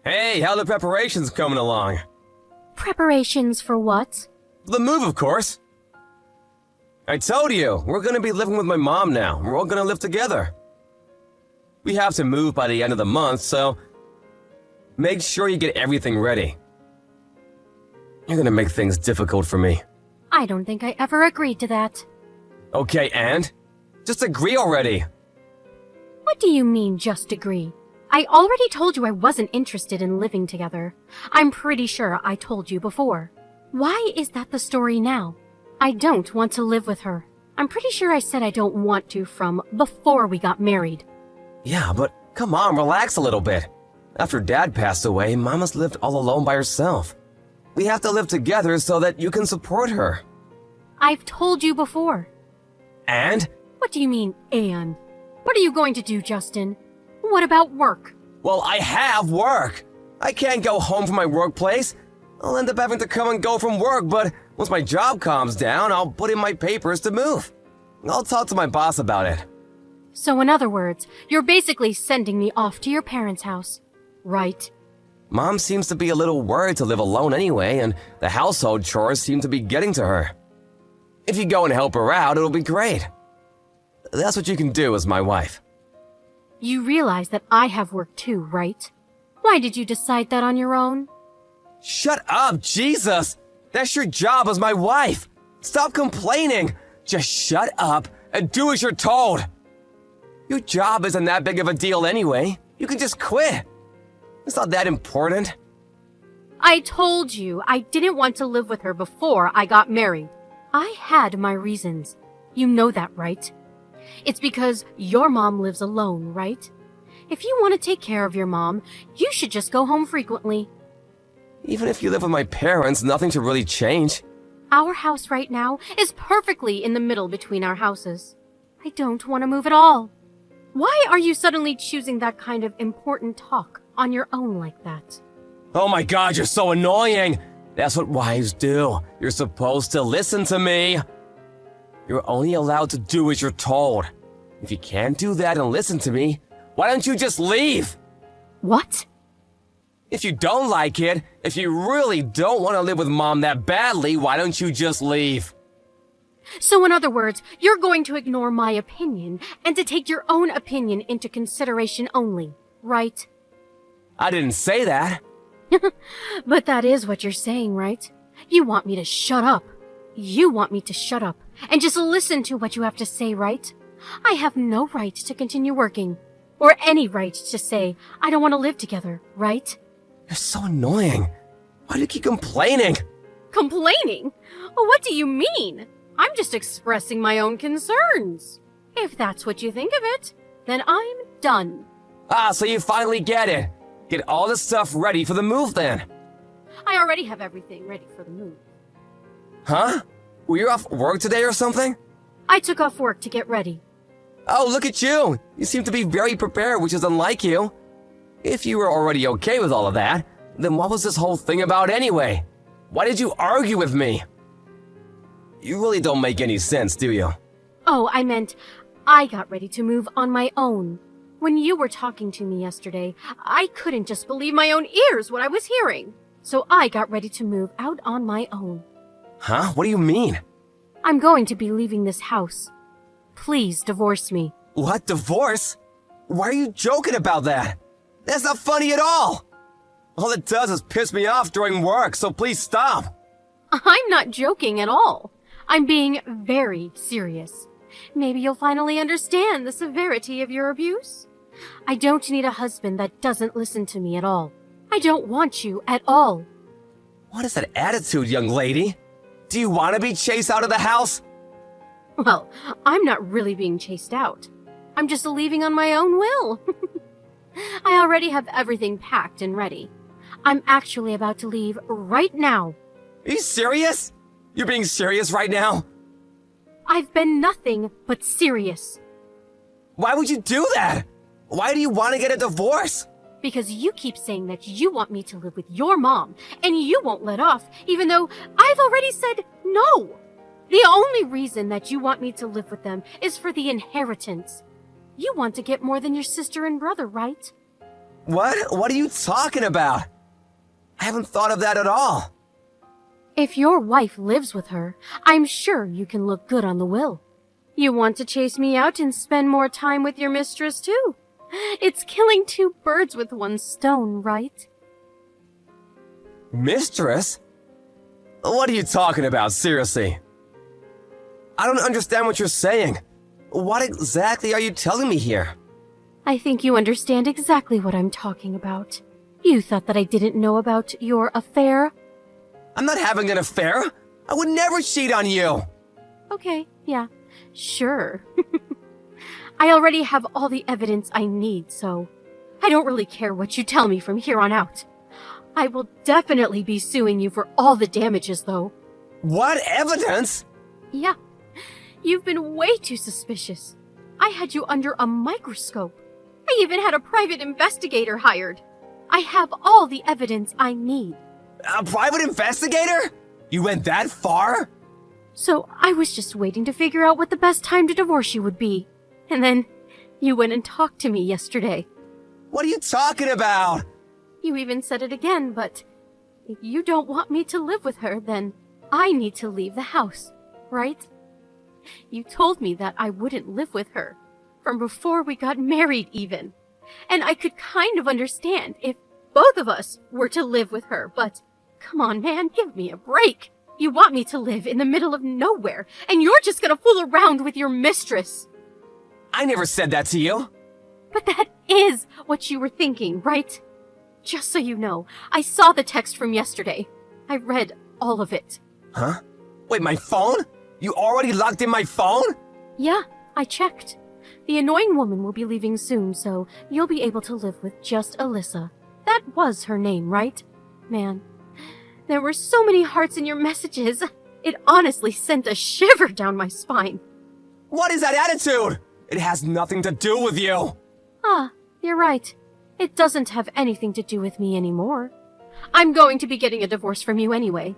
Hey, how the preparations coming along? Preparations for what? The move, of course. I told you, we're gonna be living with my mom now. We're all gonna live together. We have to move by the end of the month, so make sure you get everything ready. You're gonna make things difficult for me. I don't think I ever agreed to that. Okay, and? Just agree already. What do you mean, just agree? I already told you I wasn't interested in living together. I'm pretty sure I told you before. Why is that the story now? I don't want to live with her. I'm pretty sure I said I don't want to from before we got married. Yeah, but come on, relax a little bit. After Dad passed away, Mama's lived all alone by herself. We have to live together so that you can support her. I've told you before. And? What do you mean, and? What are you going to do, Justin? What about work? Well, I have work. I can't go home from my workplace. I'll end up having to come and go from work, but once my job calms down, I'll put in my papers to move. I'll talk to my boss about it. So in other words, you're basically sending me off to your parents' house, right? Mom seems to be a little worried to live alone anyway, and the household chores seem to be getting to her. If you go and help her out, it'll be great. That's what you can do as my wife. You realize that I have work too, right? Why did you decide that on your own? Shut up, Jesus! That's your job as my wife! Stop complaining! Just shut up and do as you're told! Your job isn't that big of a deal anyway. You can just quit. It's not that important. I told you I didn't want to live with her before I got married. I had my reasons. You know that, right? It's because your mom lives alone, right? If you want to take care of your mom, you should just go home frequently. Even if you live with my parents, nothing should really change. Our house right now is perfectly in the middle between our houses. I don't want to move at all. Why are you suddenly choosing that kind of important talk on your own like that? Oh my God, you're so annoying! That's what wives do. You're supposed to listen to me. You're only allowed to do as you're told. If you can't do that and listen to me, why don't you just leave? What? If you don't like it, if you really don't want to live with Mom that badly, why don't you just leave? So in other words, you're going to ignore my opinion and to take your own opinion into consideration only, right? I didn't say that. But that is what you're saying, right? You want me to shut up. You want me to shut up and just listen to what you have to say, right? I have no right to continue working, or any right to say I don't want to live together, right? You're so annoying. Why do you keep complaining? Complaining? What do you mean? I'm just expressing my own concerns. If that's what you think of it, then I'm done. Ah, so you finally get it. Get all the stuff ready for the move then. I already have everything ready for the move. Huh? Were you off work today or something? I took off work to get ready. Oh, look at you. You seem to be very prepared, which is unlike you. If you were already okay with all of that, then what was this whole thing about anyway? Why did you argue with me? You really don't make any sense, do you? Oh, I meant I got ready to move on my own. When you were talking to me yesterday, I couldn't just believe my own ears what I was hearing. So I got ready to move out on my own. Huh? What do you mean? I'm going to be leaving this house. Please divorce me. What, divorce? Why are you joking about that? That's not funny at all. All it does is piss me off during work, so please stop. I'm not joking at all. I'm being very serious. Maybe you'll finally understand the severity of your abuse. I don't need a husband that doesn't listen to me at all. I don't want you at all. What is that attitude, young lady? Do you want to be chased out of the house? Well, I'm not really being chased out. I'm just leaving on my own will. I already have everything packed and ready. I'm actually about to leave right now. Are you serious? You're being serious right now? I've been nothing but serious. Why would you do that? Why do you want to get a divorce? Because you keep saying that you want me to live with your mom, and you won't let off, even though I've already said no. The only reason that you want me to live with them is for the inheritance. You want to get more than your sister and brother, right? What? What are you talking about? I haven't thought of that at all. If your wife lives with her, I'm sure you can look good on the will. You want to chase me out and spend more time with your mistress too. It's killing two birds with one stone, right? Mistress? What are you talking about, seriously? I don't understand what you're saying. What exactly are you telling me here? I think you understand exactly what I'm talking about. You thought that I didn't know about your affair? I'm not having an affair. I would never cheat on you. Okay, yeah, sure. I already have all the evidence I need, so I don't really care what you tell me from here on out. I will definitely be suing you for all the damages, though. What evidence? Yeah, you've been way too suspicious. I had you under a microscope. I even had a private investigator hired. I have all the evidence I need. A private investigator? You went that far? So I was just waiting to figure out what the best time to divorce you would be. And then you went and talked to me yesterday. What are you talking about? You even said it again, but if you don't want me to live with her, then I need to leave the house, right? You told me that I wouldn't live with her, from before we got married even. And I could kind of understand if both of us were to live with her, but come on, man, give me a break. You want me to live in the middle of nowhere, and you're just gonna fool around with your mistress. I never said that to you. But that is what you were thinking, right? Just so you know, I saw the text from yesterday. I read all of it. Huh? Wait, my phone? You already locked in my phone? Yeah, I checked. The annoying woman will be leaving soon, so you'll be able to live with just Alyssa. That was her name, right? Man, there were so many hearts in your messages. It honestly sent a shiver down my spine. What is that attitude? It has nothing to do with you. Ah, you're right. It doesn't have anything to do with me anymore. I'm going to be getting a divorce from you anyway.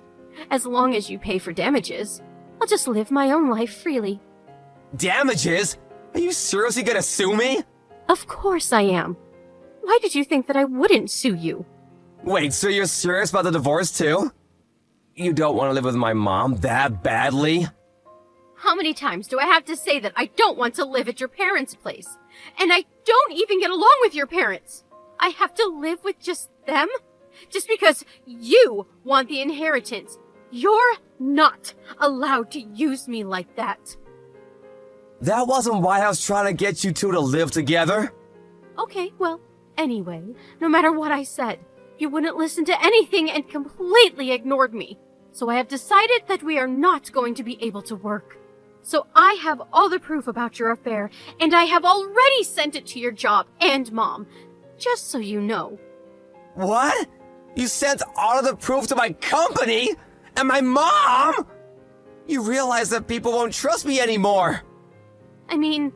As long as you pay for damages, I'll just live my own life freely. Damages? Are you seriously gonna sue me? Of course I am. Why did you think that I wouldn't sue you? Wait, so you're serious about the divorce too? You don't want to live with my mom that badly? How many times do I have to say that I don't want to live at your parents' place? And I don't even get along with your parents. I have to live with just them? Just because you want the inheritance. You're not allowed to use me like that. That wasn't why I was trying to get you two to live together. Okay, well, anyway, no matter what I said, you wouldn't listen to anything and completely ignored me. So I have decided that we are not going to be able to work. So I have all the proof about your affair, and I have already sent it to your job and mom, just so you know. What? You sent all of the proof to my company? And my mom? You realize that people won't trust me anymore. I mean,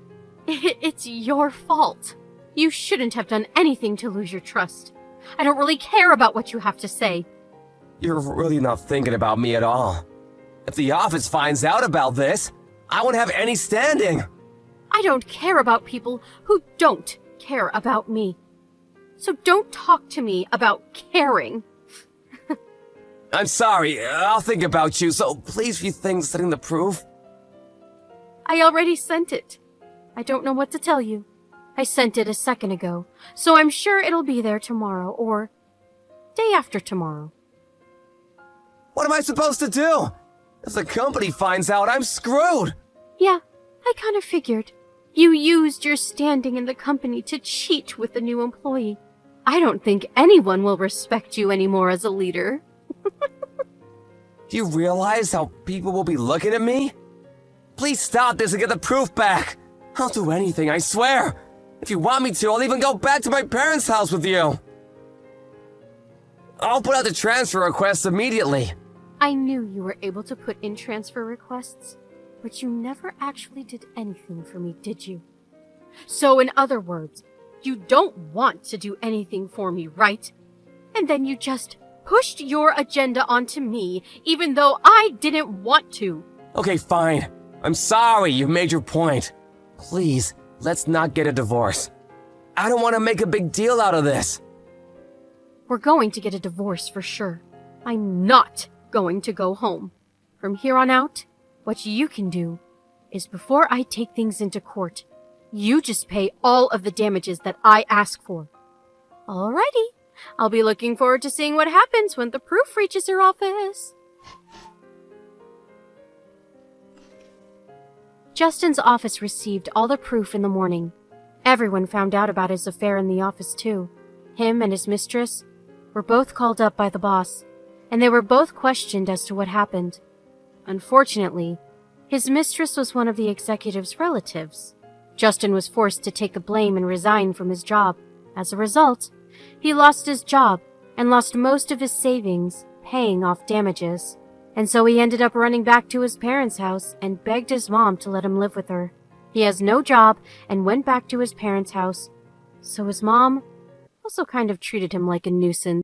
it's your fault. You shouldn't have done anything to lose your trust. I don't really care about what you have to say. You're really not thinking about me at all. If the office finds out about this, I won't have any standing. I don't care about people who don't care about me. So don't talk to me about caring. I'm sorry, I'll think about you, so please rethink sending the proof. I already sent it. I don't know what to tell you. I sent it a second ago, so I'm sure it'll be there tomorrow or day after tomorrow. What am I supposed to do? If the company finds out, I'm screwed. Yeah, I kind of figured. You used your standing in the company to cheat with the new employee. I don't think anyone will respect you anymore as a leader. Do you realize how people will be looking at me? Please stop this and get the proof back. I'll do anything, I swear. If you want me to, I'll even go back to my parents' house with you. I'll put out the transfer request immediately. I knew you were able to put in transfer requests, but you never actually did anything for me, did you? So in other words, you don't want to do anything for me, right? And then you just pushed your agenda onto me, even though I didn't want to. Okay, fine. I'm sorry you've made your point. Please, let's not get a divorce. I don't want to make a big deal out of this. We're going to get a divorce for sure. I'm not going to go home. From here on out, what you can do is before I take things into court, you just pay all of the damages that I ask for. Alrighty. I'll be looking forward to seeing what happens when the proof reaches her office. Justin's office received all the proof in the morning. Everyone found out about his affair in the office too. Him and his mistress were both called up by the boss, and they were both questioned as to what happened. Unfortunately, his mistress was one of the executive's relatives. Justin was forced to take the blame and resign from his job. As a result, he lost his job and lost most of his savings paying off damages. And so he ended up running back to his parents' house and begged his mom to let him live with her. He has no job and went back to his parents' house. So his mom also kind of treated him like a nuisance.